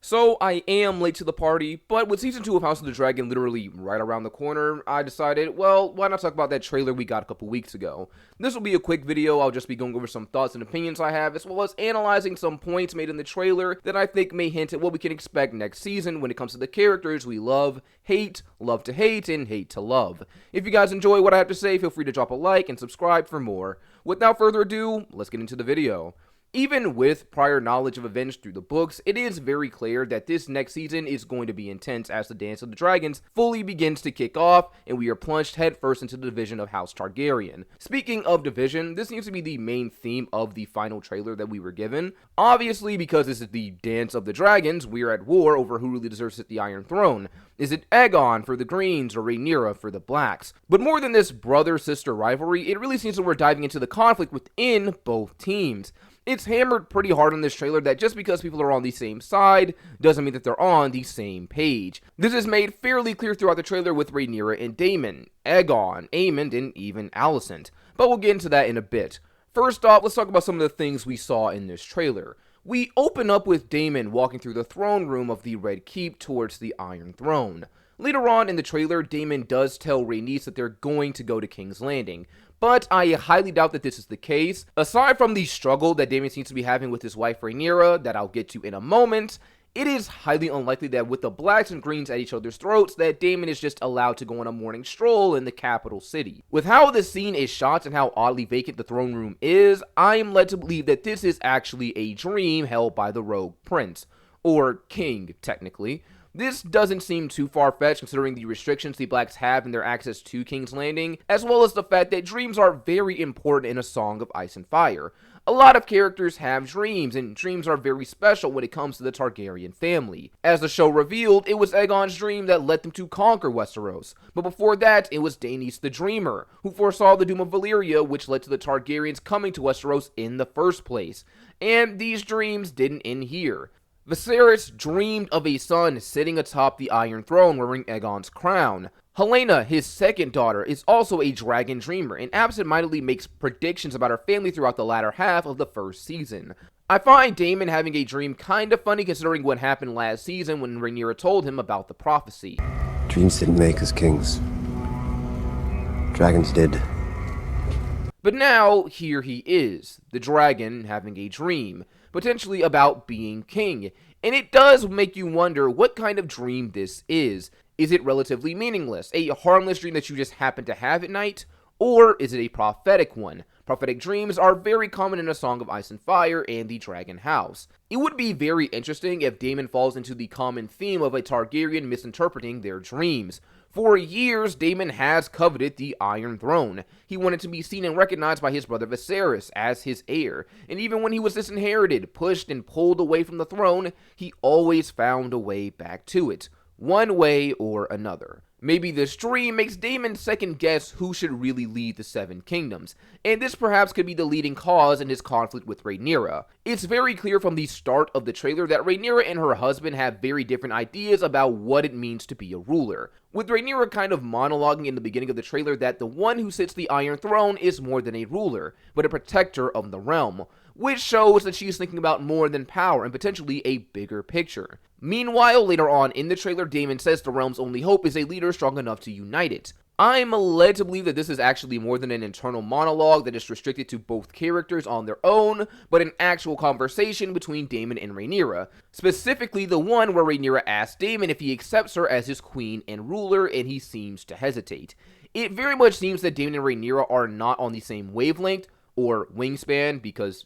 So I am late to the party, but with season 2 of House of the Dragon literally right around the corner, I decided, well, why not talk about that trailer we got a couple weeks ago. This will be a quick video. I'll just be going over some thoughts and opinions I have, as well as analyzing some points made in the trailer that I think may hint at what we can expect next season when it comes to the characters we love to hate, and hate to love. If you guys enjoy what I have to say, feel free to drop a like and subscribe for more. Without further ado, let's get into the video. Even with prior knowledge of events through the books, it is very clear that this next season is going to be intense as the Dance of the Dragons fully begins to kick off, and we are plunged headfirst into the division of House Targaryen. Speaking of division, this seems to be the main theme of the final trailer that we were given. Obviously, because this is the Dance of the Dragons, we are at war over who really deserves to sit the Iron Throne. Is it Aegon for the Greens or Rhaenyra for the Blacks? But more than this brother-sister rivalry, it really seems that we're diving into the conflict within both teams. It's hammered pretty hard on this trailer that just because people are on the same side doesn't mean that they're on the same page. This is made fairly clear throughout the trailer with Rhaenyra and Daemon, Aegon, Aemond, and even Alicent. But we'll get into that in a bit. First off, let's talk about some of the things we saw in this trailer. We open up with Daemon walking through the throne room of the Red Keep towards the Iron Throne. Later on in the trailer, Daemon does tell Rhaenys that they're going to go to King's Landing, but I highly doubt that this is the case. Aside from the struggle that Daemon seems to be having with his wife Rhaenyra, that I'll get to in a moment, it is highly unlikely that with the Blacks and Greens at each other's throats, that Daemon is just allowed to go on a morning stroll in the capital city. With how the scene is shot and how oddly vacant the throne room is, I am led to believe that this is actually a dream held by the rogue prince. Or king, technically. This doesn't seem too far-fetched considering the restrictions the Blacks have in their access to King's Landing, as well as the fact that dreams are very important in A Song of Ice and Fire. A lot of characters have dreams, and dreams are very special when it comes to the Targaryen family. As the show revealed, it was Aegon's dream that led them to conquer Westeros, but before that, it was Daenys the Dreamer, who foresaw the doom of Valyria, which led to the Targaryens coming to Westeros in the first place. And these dreams didn't end here. Viserys dreamed of a son sitting atop the Iron Throne wearing Aegon's crown. Helaena, his second daughter, is also a dragon dreamer and absentmindedly makes predictions about her family throughout the latter half of the first season. I find Daemon having a dream kind of funny considering what happened last season when Rhaenyra told him about the prophecy. Dreams didn't make us kings. Dragons did. But now, here he is, the dragon having a dream, potentially about being king, and it does make you wonder what kind of dream this is. Is it relatively meaningless, a harmless dream that you just happen to have at night, or is it a prophetic one? Prophetic dreams are very common in A Song of Ice and Fire and the Dragon House. It would be very interesting if Daemon falls into the common theme of a Targaryen misinterpreting their dreams. For years, Daemon has coveted the Iron Throne. He wanted to be seen and recognized by his brother Viserys as his heir, and even when he was disinherited, pushed, and pulled away from the throne, he always found a way back to it, one way or another. Maybe this dream makes Daemon second guess who should really lead the Seven Kingdoms, and this perhaps could be the leading cause in his conflict with Rhaenyra. It's very clear from the start of the trailer that Rhaenyra and her husband have very different ideas about what it means to be a ruler, with Rhaenyra kind of monologuing in the beginning of the trailer that the one who sits the Iron Throne is more than a ruler, but a protector of the realm, which shows that she's thinking about more than power and potentially a bigger picture. Meanwhile, later on in the trailer, Daemon says the realm's only hope is a leader strong enough to unite it. I'm led to believe that this is actually more than an internal monologue that is restricted to both characters on their own, but an actual conversation between Daemon and Rhaenyra, specifically the one where Rhaenyra asks Daemon if he accepts her as his queen and ruler, and he seems to hesitate. It very much seems that Daemon and Rhaenyra are not on the same wavelength, or wingspan, because,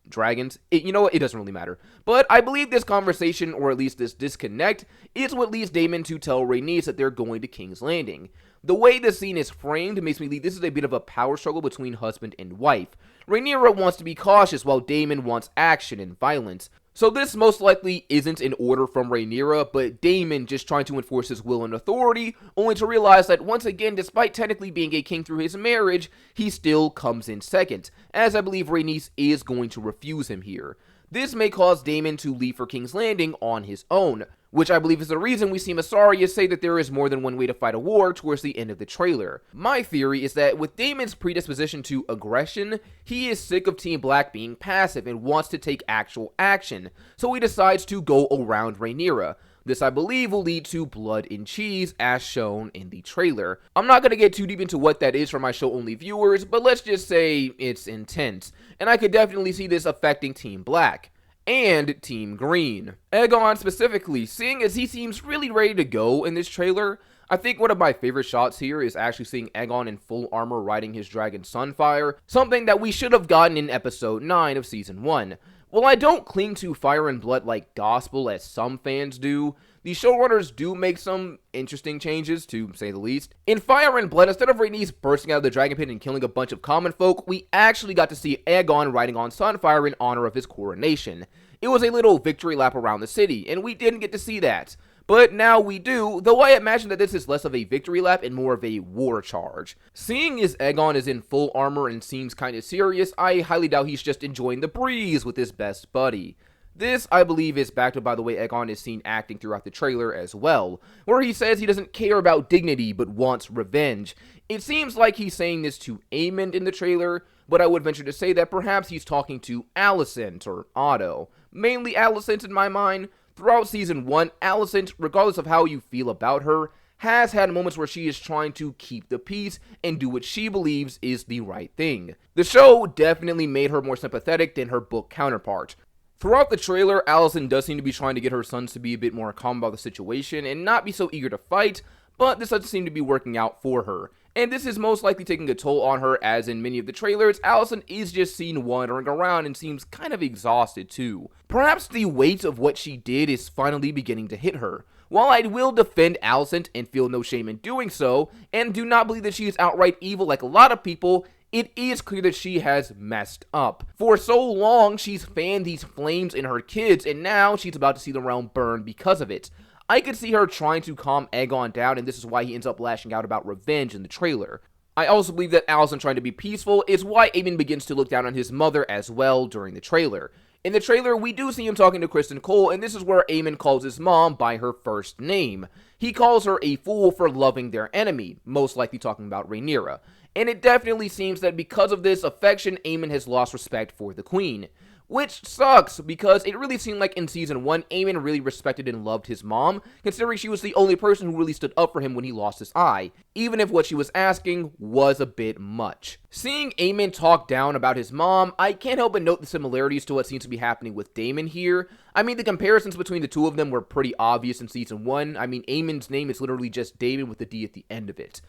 dragons. It doesn't really matter. But I believe this conversation, or at least this disconnect, is what leads Daemon to tell Rhaenys that they're going to King's Landing. The way the scene is framed makes me believe this is a bit of a power struggle between husband and wife. Rhaenyra wants to be cautious while Daemon wants action and violence. So this most likely isn't an order from Rhaenyra, but Daemon just trying to enforce his will and authority, only to realize that once again, despite technically being a king through his marriage, he still comes in second, as I believe Rhaenys is going to refuse him here. This may cause Daemon to leave for King's Landing on his own, which I believe is the reason we see Mysaria say that there is more than one way to fight a war towards the end of the trailer. My theory is that with Daemon's predisposition to aggression, he is sick of Team Black being passive and wants to take actual action, so he decides to go around Rhaenyra. This, I believe, will lead to blood and cheese, as shown in the trailer. I'm not going to get too deep into what that is for my show-only viewers, but let's just say it's intense, and I could definitely see this affecting Team Black. And Team Green. Aegon specifically, seeing as he seems really ready to go in this trailer, I think one of my favorite shots here is actually seeing Aegon in full armor riding his dragon Sunfire, something that we should have gotten in episode 9 of season 1. While I don't cling to Fire and Blood like gospel as some fans do, the showrunners do make some interesting changes, to say the least. In Fire and Blood, instead of Rhaenys bursting out of the dragon pit and killing a bunch of common folk, we actually got to see Aegon riding on Sunfire in honor of his coronation. It was a little victory lap around the city, and we didn't get to see that. But now we do, though I imagine that this is less of a victory lap and more of a war charge. Seeing as Aegon is in full armor and seems kinda serious, I highly doubt he's just enjoying the breeze with his best buddy. This, I believe, is backed up by the way Aegon is seen acting throughout the trailer as well, where he says he doesn't care about dignity but wants revenge. It seems like he's saying this to Aemond in the trailer, but I would venture to say that perhaps he's talking to Alicent or Otto. Mainly Alicent in my mind. Throughout season 1, Alicent, regardless of how you feel about her, has had moments where she is trying to keep the peace and do what she believes is the right thing. The show definitely made her more sympathetic than her book counterpart. Throughout the trailer, Alicent does seem to be trying to get her sons to be a bit more calm about the situation and not be so eager to fight, but this doesn't seem to be working out for her. And this is most likely taking a toll on her, as in many of the trailers, Alicent is just seen wandering around and seems kind of exhausted too. Perhaps the weight of what she did is finally beginning to hit her. While I will defend Alicent and feel no shame in doing so, and do not believe that she is outright evil like a lot of people, it is clear that she has messed up. For so long, she's fanned these flames in her kids, and now she's about to see the realm burn because of it. I could see her trying to calm Aegon down, and this is why he ends up lashing out about revenge in the trailer. I also believe that Alicent trying to be peaceful is why Aemond begins to look down on his mother as well during the trailer. In the trailer, we do see him talking to Criston Cole, and this is where Aemond calls his mom by her first name. He calls her a fool for loving their enemy, most likely talking about Rhaenyra. And it definitely seems that because of this affection, Aemond has lost respect for the queen. Which sucks, because it really seemed like in season 1, Aemond really respected and loved his mom, considering she was the only person who really stood up for him when he lost his eye, even if what she was asking was a bit much. Seeing Aemond talk down about his mom, I can't help but note the similarities to what seems to be happening with Daemon here. I mean, the comparisons between the two of them were pretty obvious in season 1. I mean, Aemond's name is literally just Daemon with the D at the end of it.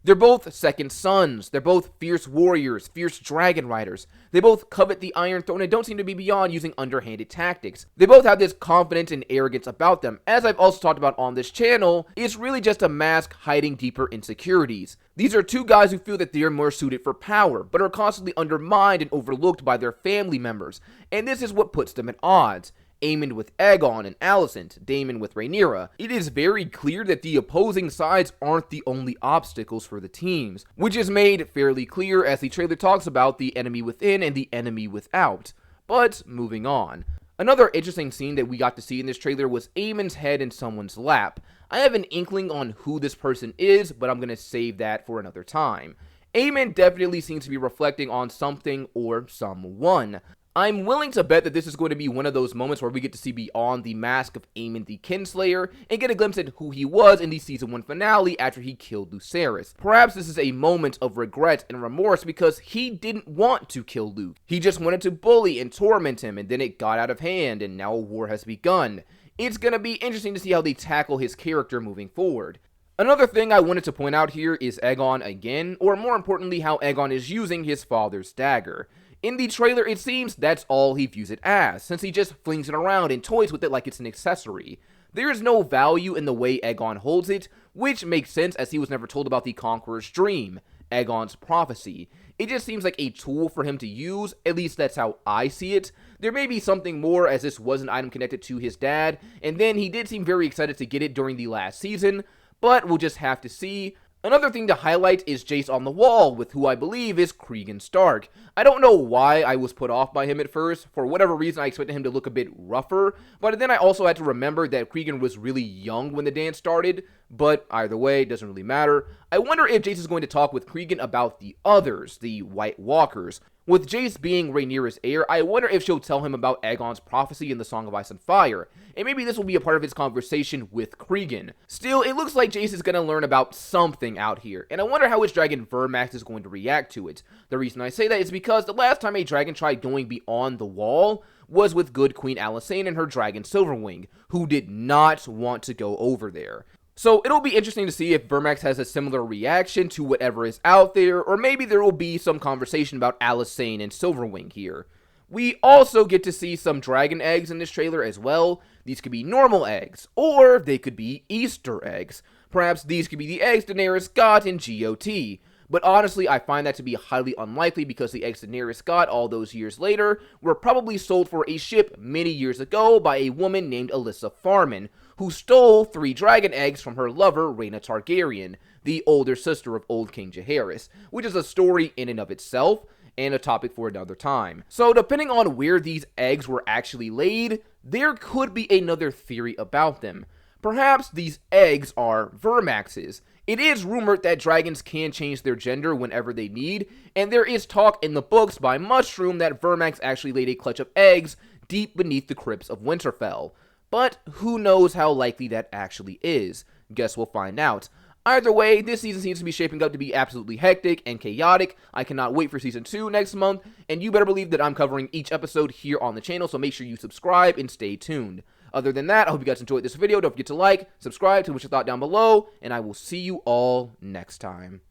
They're both second sons, they're both fierce warriors, fierce dragon riders, they both covet the Iron Throne and don't seem to be beyond using underhanded tactics. They both have this confidence and arrogance about them. As I've also talked about on this channel, it's really just a mask hiding deeper insecurities. These are two guys who feel that they are more suited for power, but are constantly undermined and overlooked by their family members, and this is what puts them at odds. Aemond with Aegon and Alicent, Daemon with Rhaenyra. It is very clear that the opposing sides aren't the only obstacles for the teams, which is made fairly clear as the trailer talks about the enemy within and the enemy without. But moving on. Another interesting scene that we got to see in this trailer was Aemond's head in someone's lap. I have an inkling on who this person is, but I'm going to save that for another time. Aemond definitely seems to be reflecting on something or someone. I'm willing to bet that this is going to be one of those moments where we get to see beyond the mask of Aemond the Kinslayer and get a glimpse at who he was in the season 1 finale after he killed Lucerys. Perhaps this is a moment of regret and remorse because he didn't want to kill Luke. He just wanted to bully and torment him, and then it got out of hand and now a war has begun. It's gonna be interesting to see how they tackle his character moving forward. Another thing I wanted to point out here is Aegon again, or more importantly how Aegon is using his father's dagger. In the trailer, it seems that's all he views it as, since he just flings it around and toys with it like it's an accessory. There is no value in the way Aegon holds it, which makes sense as he was never told about the Conqueror's dream, Aegon's prophecy. It just seems like a tool for him to use, at least that's how I see it. There may be something more as this was an item connected to his dad, and then he did seem very excited to get it during the last season, but we'll just have to see. Another thing to highlight is Jace on the wall, with who I believe is Cregan Stark. I don't know why I was put off by him at first. For whatever reason, I expected him to look a bit rougher, but then I also had to remember that Cregan was really young when the dance started, but either way, it doesn't really matter. I wonder if Jace is going to talk with Cregan about the others, the White Walkers. With Jace being Rhaenyra's heir, I wonder if she'll tell him about Aegon's prophecy in the Song of Ice and Fire, and maybe this will be a part of his conversation with Cregan. Still, it looks like Jace is going to learn about something out here, and I wonder how his dragon Vermax is going to react to it. The reason I say that is because the last time a dragon tried going beyond the wall was with good Queen Alicent and her dragon Silverwing, who did not want to go over there. So it'll be interesting to see if Vermax has a similar reaction to whatever is out there, or maybe there will be some conversation about Alicent and Silverwing here. We also get to see some dragon eggs in this trailer as well. These could be normal eggs, or they could be Easter eggs. Perhaps these could be the eggs Daenerys got in GOT. But honestly, I find that to be highly unlikely because the eggs Daenerys got all those years later were probably sold for a ship many years ago by a woman named Alyssa Farman, who stole 3 dragon eggs from her lover, Rhaena Targaryen, the older sister of old King Jaehaerys, which is a story in and of itself, and a topic for another time. So depending on where these eggs were actually laid, there could be another theory about them. Perhaps these eggs are Vermax's. It is rumored that dragons can change their gender whenever they need, and there is talk in the books by Mushroom that Vermax actually laid a clutch of eggs deep beneath the crypts of Winterfell. But who knows how likely that actually is? Guess we'll find out. Either way, this season seems to be shaping up to be absolutely hectic and chaotic. I cannot wait for Season 2 next month, and you better believe that I'm covering each episode here on the channel, so make sure you subscribe and stay tuned. Other than that, I hope you guys enjoyed this video. Don't forget to like, subscribe, tell me what you thought down below, and I will see you all next time.